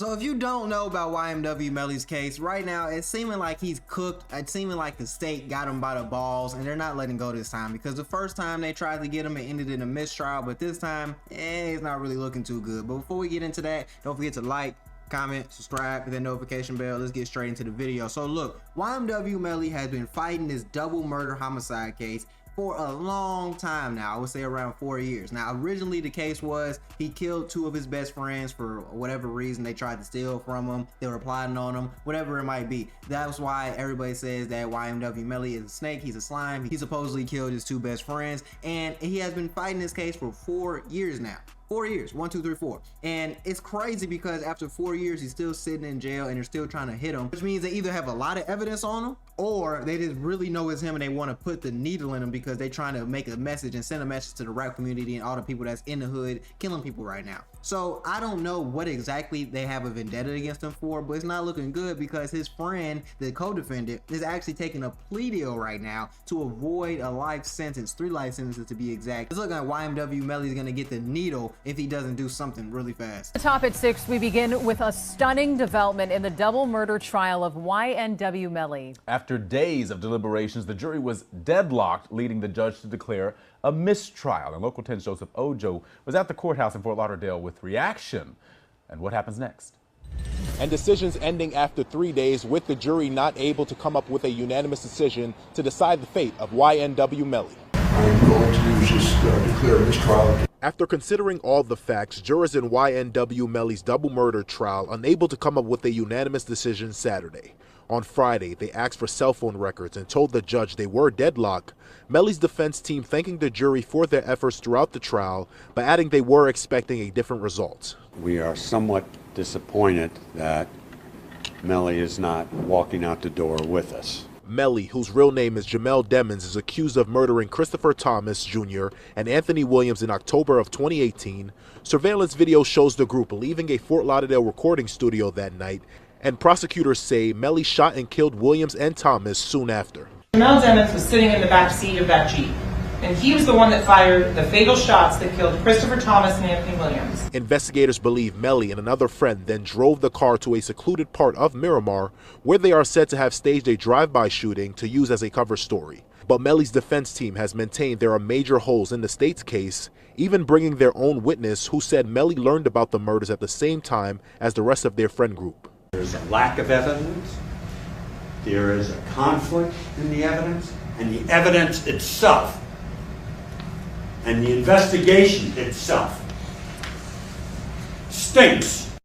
So if you don't know about YMW Melly's case, right now it's seeming like he's cooked. It's seeming like the state got him by the balls and they're not letting go this time, because the first time they tried to get him, it ended in a mistrial, but this time, it's not really looking too good. But before we get into that, don't forget to like, comment, subscribe, hit that notification bell. Let's get straight into the video. So look, YMW Melly has been fighting this double murder homicide case for a long time now. I would say around 4 years. Now, originally the case was he killed two of his best friends for whatever reason. They tried to steal from him, they were plotting on him, whatever it might be. That's why everybody says that YMW Melly is a snake, he's a slime. He supposedly killed his two best friends, and he has been fighting this case for 4 years now. 4 years, 1, 2, 3, 4. And it's crazy because after 4 years, he's still sitting in jail and they're still trying to hit him, which means they either have a lot of evidence on him or they just really know it's him and they want to put the needle in him because they're trying to make a message and send a message to the rap community and all the people that's in the hood killing people right now. So I don't know what exactly they have a vendetta against him for, but it's not looking good because his friend, the co-defendant, is actually taking a plea deal right now to avoid a life sentence, 3 life sentences to be exact. It's looking like YMW Melly is going to get the needle if he doesn't do something really fast. Top at 6, we begin with a stunning development in the double murder trial of YMW Melly. After days of deliberations, the jury was deadlocked, leading the judge to declare a mistrial. And Local 10's Joseph Ojo was at the courthouse in Fort Lauderdale with reaction. And what happens next? And decisions ending after 3 days, with the jury not able to come up with a unanimous decision to decide the fate of YMW Melly. I'm going to just declare a mistrial. After considering all the facts, jurors in YMW Melly's double murder trial unable to come up with a unanimous decision Saturday. On Friday, they asked for cell phone records and told the judge they were deadlocked. Melly's defense team thanking the jury for their efforts throughout the trial, but adding they were expecting a different result. We are somewhat disappointed that Melly is not walking out the door with us. Melly, whose real name is Jamel Demmons, is accused of murdering Christopher Thomas Jr. and Anthony Williams in October of 2018. Surveillance video shows the group leaving a Fort Lauderdale recording studio that night, and prosecutors say Melly shot and killed Williams and Thomas soon after. Jamel Demmons was sitting in the back seat of that Jeep, and he was the one that fired the fatal shots that killed Christopher Thomas and Anthony Williams. Investigators believe Melly and another friend then drove the car to a secluded part of Miramar, where they are said to have staged a drive-by shooting to use as a cover story. But Melly's defense team has maintained there are major holes in the state's case, even bringing their own witness who said Melly learned about the murders at the same time as the rest of their friend group. There's a lack of evidence, there is a conflict in the evidence, and the evidence itself, and the investigation itself stinks.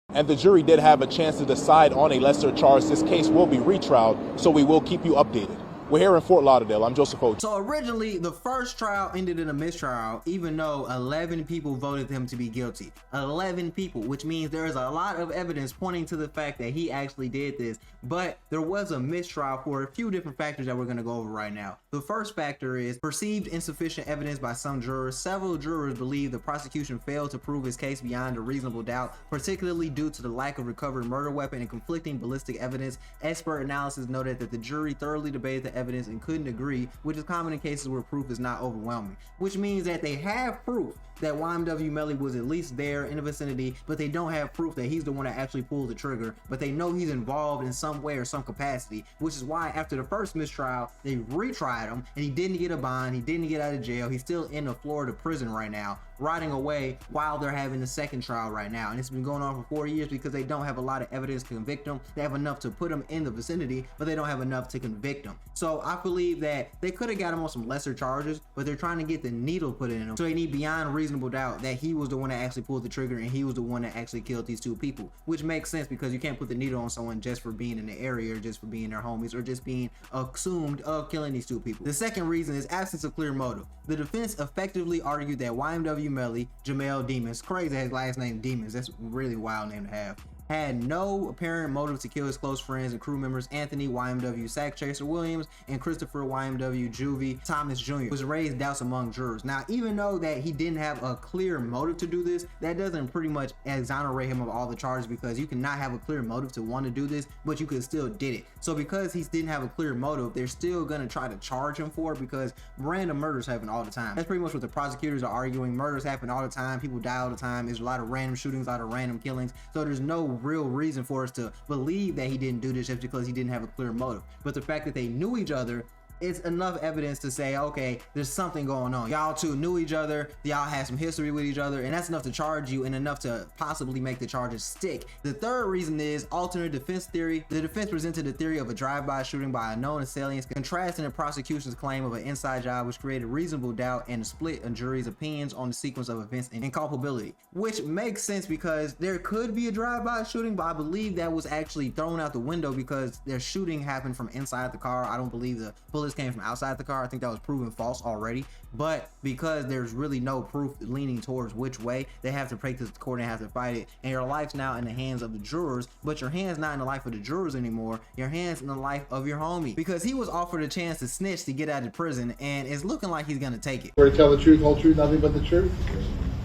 And the jury did have a chance to decide on a lesser charge. This case will be retrialed, so we will keep you updated. We're here in Fort Lauderdale. I'm Joseph Ojo. So originally, the first trial ended in a mistrial, even though 11 people voted him to be guilty. 11 people, which means there is a lot of evidence pointing to the fact that he actually did this. But there was a mistrial for a few different factors that we're going to go over right now. The first factor is perceived insufficient evidence by some jurors. Several jurors believe the prosecution failed to prove his case beyond a reasonable doubt, particularly due to the lack of recovered murder weapon and conflicting ballistic evidence. Expert analysis noted that the jury thoroughly debated the evidence and couldn't agree, which is common in cases where proof is not overwhelming, which means that they have proof that YMW Melly was at least there in the vicinity, but they don't have proof that he's the one that actually pulled the trigger, but they know he's involved in some way or some capacity, which is why after the first mistrial, they retried him and he didn't get a bond, he didn't get out of jail, he's still in a Florida prison right now, rotting away while they're having the second trial right now. And it's been going on for 4 years because they don't have a lot of evidence to convict him. They have enough to put him in the vicinity, but they don't have enough to convict him. So I believe that they could have got him on some lesser charges, but they're trying to get the needle put in him. So they need beyond reasonable doubt that he was the one that actually pulled the trigger and he was the one that actually killed these two people, which makes sense because you can't put the needle on someone just for being in the area or just for being their homies or just being assumed of killing these two people. The second reason is absence of clear motive. The defense effectively argued that YMW Melly, Jamel Demons, crazy his last name Demons, that's a really wild name to have had no apparent motive to kill his close friends and crew members Anthony YMW Sack Chaser Williams and Christopher YMW Juvie Thomas Jr. was raised doubts among jurors. Now, even though that he didn't have a clear motive to do this, that doesn't pretty much exonerate him of all the charges, because you cannot have a clear motive to want to do this, but you could still did it. So because he didn't have a clear motive, they're still gonna try to charge him for it, because random murders happen all the time. That's pretty much what the prosecutors are arguing. Murders happen all the time, people die all the time, there's a lot of random shootings, a lot of random killings, so there's no real reason for us to believe that he didn't do this just because he didn't have a clear motive. But the fact that they knew each other, it's enough evidence to say, okay, there's something going on. Y'all two knew each other, y'all had some history with each other, and that's enough to charge you and enough to possibly make the charges stick. The third reason is alternate defense theory. The defense presented the theory of a drive-by shooting by unknown assailants, contrasting the prosecution's claim of an inside job, which created reasonable doubt and a split in jury's opinions on the sequence of events and culpability. Which makes sense, because there could be a drive-by shooting, but I believe that was actually thrown out the window because their shooting happened from inside the car. I don't believe the bullets came from outside the car. I think that was proven false already, but because there's really no proof leaning towards which way, they have to take this to court and have to fight it, and your life's now in the hands of the jurors, but your hand's not in the life of the jurors anymore. Your hand's in the life of your homie, because he was offered a chance to snitch to get out of prison, and it's looking like he's gonna take it. Swear to tell the truth, whole truth, nothing but the truth?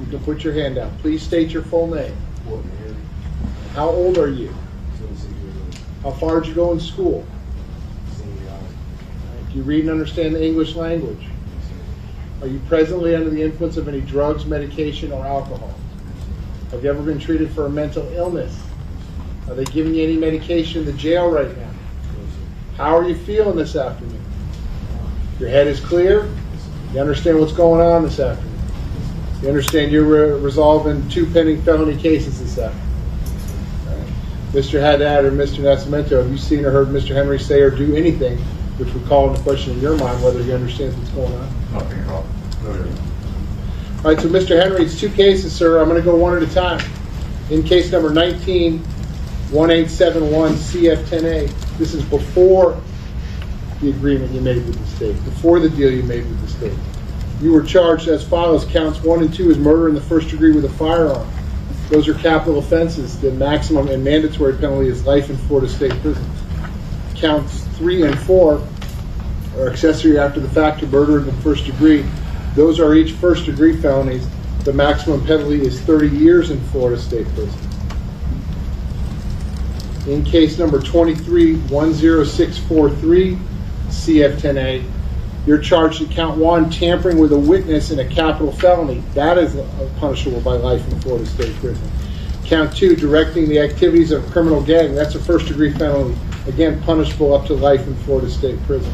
You can put your hand down. Please state your full name. How old are you? How far did you go in school? Do you read and understand the English language? Are you presently under the influence of any drugs, medication, or alcohol? Have you ever been treated for a mental illness? Are they giving you any medication in the jail right now? How are you feeling this afternoon? Your head is clear? You understand what's going on this afternoon? You understand you're resolving 2 pending felony cases this afternoon? Right. Mr. Haddad or Mr. Nascimento, have you seen or heard Mr. Henry say or do anything which would call into question in your mind whether he understands what's going on? Nothing at all. No, all right, so Mr. Henry, it's 2 cases, sir. I'm going to go one at a time. In case number 19-1871 CF10A, this is before the agreement you made with the state, before the deal you made with the state. You were charged as follows. Counts 1 and 2 is murder in the first degree with a firearm. Those are capital offenses. The maximum and mandatory penalty is life in Florida State Prison. Counts 3 and 4 are accessory after the fact to murder in the first degree. Those are each first degree felonies. The maximum penalty is 30 years in Florida State Prison. In case number 23-10643 CF10A, you're charged at count 1, tampering with a witness in a capital felony. That is punishable by life in Florida State Prison. Count 2, directing the activities of a criminal gang. That's a first degree felony. Again, punishable up to life in Florida State Prison.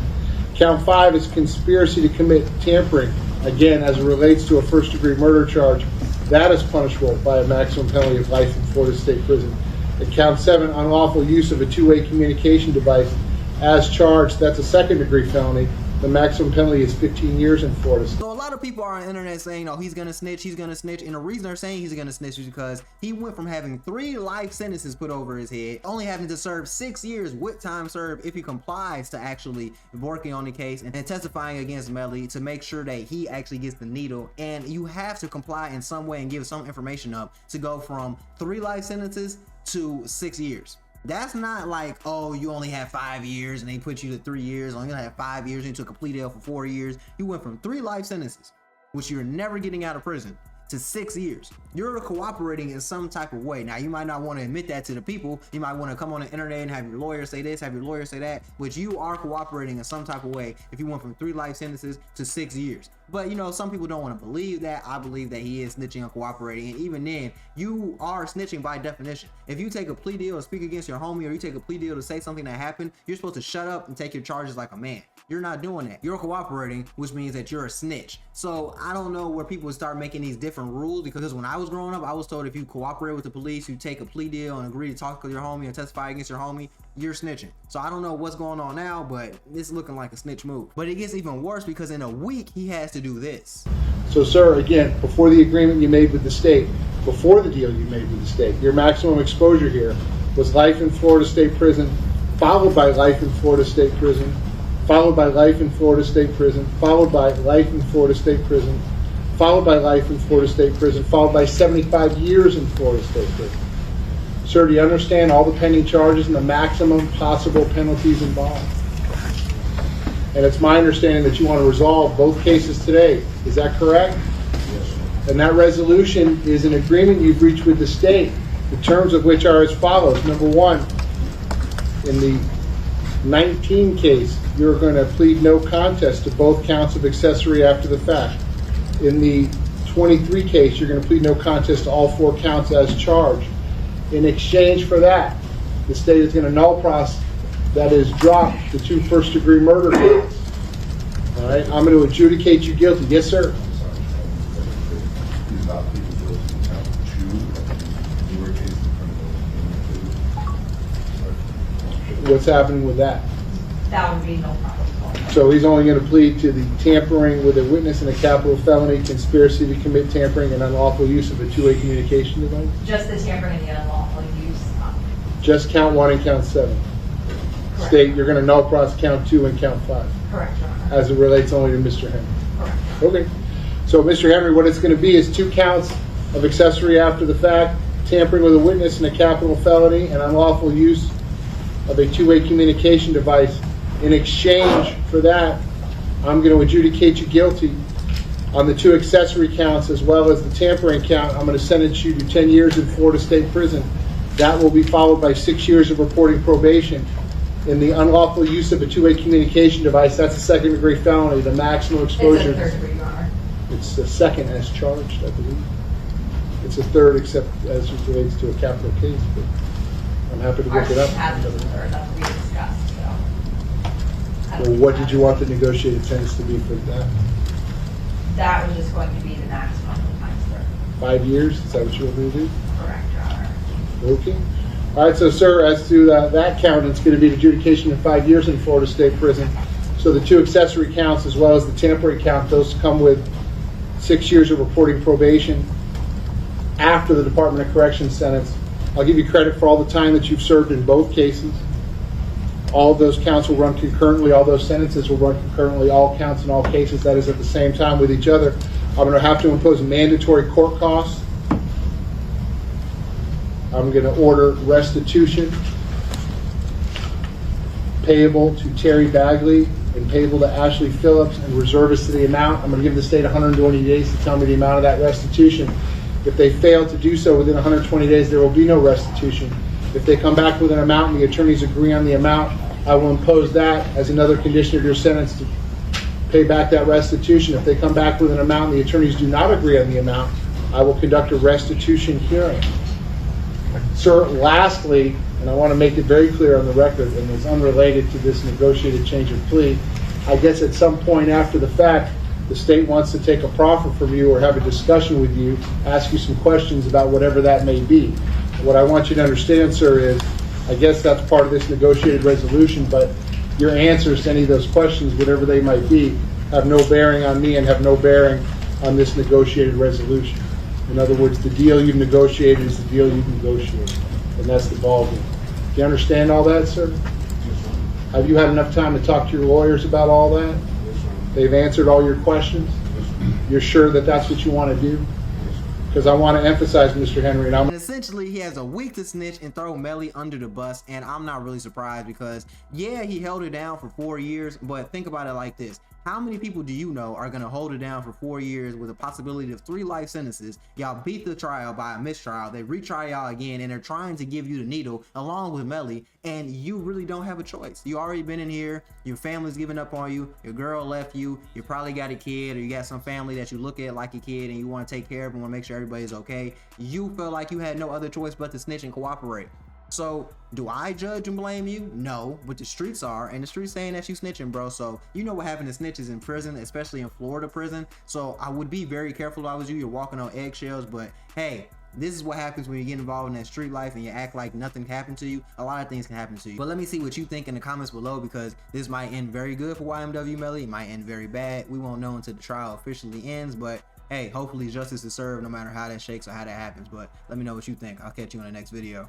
Count 5 is conspiracy to commit tampering. Again, as it relates to a first degree murder charge, that is punishable by a maximum penalty of life in Florida State Prison. And count 7, unlawful use of a two-way communication device. As charged, that's a second degree felony. The maximum penalty is 15 years in Florida. So a lot of people are on the internet saying, oh, he's gonna snitch, and the reason they're saying he's gonna snitch is because he went from having 3 life sentences put over his head, only having to serve 6 years with time served if he complies to actually working on the case and testifying against Melly to make sure that he actually gets the needle. And you have to comply in some way and give some information up to go from 3 life sentences to 6 years. That's not like, oh, you only have 5 years and they put you to 3 years, only gonna have 5 years and you took a plea deal for 4 years. You went from 3 life sentences, which you're never getting out of prison, to 6 years. You're cooperating in some type of way. Now, you might not want to admit that to the people. You might want to come on the internet and have your lawyer say this, have your lawyer say that, but you are cooperating in some type of way if you went from 3 life sentences to 6 years. But, you know, some people don't want to believe that. I believe that he is snitching and cooperating, and even then, you are snitching by definition. If you take a plea deal to speak against your homie, or you take a plea deal to say something that happened, you're supposed to shut up and take your charges like a man. You're not doing that. You're cooperating, which means that you're a snitch. So I don't know where people start making these different rules, because when I was growing up, I was told if you cooperate with the police, you take a plea deal and agree to talk to your homie and testify against your homie, you're snitching. So I don't know what's going on now, but it's looking like a snitch move. But it gets even worse because in a week, he has to do this. So, sir, again, before the agreement you made with the state, before the deal you made with the state, your maximum exposure here was life in Florida State Prison, followed by life in Florida State Prison, followed by life in Florida State Prison, followed by life in Florida State Prison, followed by life in Florida State Prison, followed by 75 years in Florida State Prison. Sir, do you understand all the pending charges and the maximum possible penalties involved? And it's my understanding that you want to resolve both cases today. Is that correct? Yes, sir. And that resolution is an agreement you've reached with the state, the terms of which are as follows. Number one, in the 19 case, you're going to plead no contest to both counts of accessory after the fact. In the 23 case, you're going to plead no contest to all 4 counts as charged. In exchange for that, the state is going to null process, that is, drop the 2 first-degree murder counts. All right, I'm going to adjudicate you guilty. Yes, sir. He's not pleading guilty to count 2, newer cases of criminal. What's happening with that? That would be no problem. So he's only going to plead to the tampering with a witness in a capital felony, conspiracy to commit tampering, and unlawful use of a two-way communication device? Just the tampering and the unlawful use. Just count 1 and count 7. Correct. State, you're going to null process count 2 and count 5. Correct, Your Honor. As it relates only to Mr. Henry. Correct. Okay. So, Mr. Henry, what it's going to be is 2 counts of accessory after the fact, tampering with a witness in a capital felony, and unlawful use of a two-way communication device. In exchange for that, I'm going to adjudicate you guilty on the 2 accessory counts as well as the tampering count. I'm going to sentence you to 10 years in Florida State Prison. That will be followed by 6 years of reporting probation. In the unlawful use of a two-way communication device, that's a 2nd-degree felony. The maximum exposure. It's a 3rd degree, Your Honor. It's the 2nd as charged, I believe. It's a 3rd except as it relates to a capital case, but I'm happy to look it up. Ours has the 3rd, that's what we discussed, so. Well, what did you want the negotiated sentence to be for that? That was just going to be the maximum times 3rd. 5 years? Is that what you want me to do? Correct, Your Honor. Okay. All right, so, sir, as to that count, it's going to be the adjudication of 5 years in Florida State Prison. So the 2 accessory counts as well as the tampering count, those come with 6 years of reporting probation after the Department of Corrections sentence. I'll give you credit for all the time that you've served in both cases. All of those counts will run concurrently. All those sentences will run concurrently. All counts in all cases, that is at the same time with each other. I'm going to have to impose mandatory court costs. I'm going to order restitution payable to Terry Bagley and payable to Ashley Phillips and reservists to the amount. I'm going to give the state 120 days to tell me the amount of that restitution. If they fail to do so within 120 days, there will be no restitution. If they come back with an amount and the attorneys agree on the amount, I will impose that as another condition of your sentence to pay back that restitution. If they come back with an amount and the attorneys do not agree on the amount, I will conduct a restitution hearing. Sir, lastly, and I want to make it very clear on the record, and it's unrelated to this negotiated change of plea, I guess at some point after the fact, the state wants to take a proffer from you or have a discussion with you, ask you some questions about whatever that may be. What I want you to understand, sir, is I guess that's part of this negotiated resolution, but your answers to any of those questions, whatever they might be, have no bearing on me and have no bearing on this negotiated resolution. In other words, the deal you've negotiated is the deal you've negotiated, and that's the ballgame. Do you understand all that, sir? Yes, sir. Have you had enough time to talk to your lawyers about all that? Yes, sir. They've answered all your questions? Yes, sir. You're sure that that's what you want to do? Because I want to emphasize, Mr. Henry, and And essentially, he has a week to snitch and throw Melly under the bus, and I'm not really surprised because, yeah, he held it down for 4 years, but think about it like this. How many people do you know are going to hold it down for 4 years with a possibility of 3 life sentences? Y'all beat the trial by a mistrial. They retry y'all again, and they're trying to give you the needle along with Melly, and you really don't have a choice. You already been in here. Your family's giving up on you. Your girl left you. You probably got a kid, or you got some family that you look at like a kid, and you want to take care of and want to make sure everybody's okay. You feel like you had no other choice but to snitch and cooperate. So do I judge and blame you? No, but the streets are, and the streets saying that you snitching, bro. So you know what happened to snitches in prison, especially in Florida prison. So I would be very careful if I was you. You're walking on eggshells, but hey, this is what happens when you get involved in that street life and you act like nothing happened to you. A lot of things can happen to you. But let me see what you think in the comments below, because this might end very good for YMW Melly. It might end very bad. We won't know until the trial officially ends, but hey, hopefully justice is served no matter how that shakes or how that happens. But let me know what you think. I'll catch you in the next video.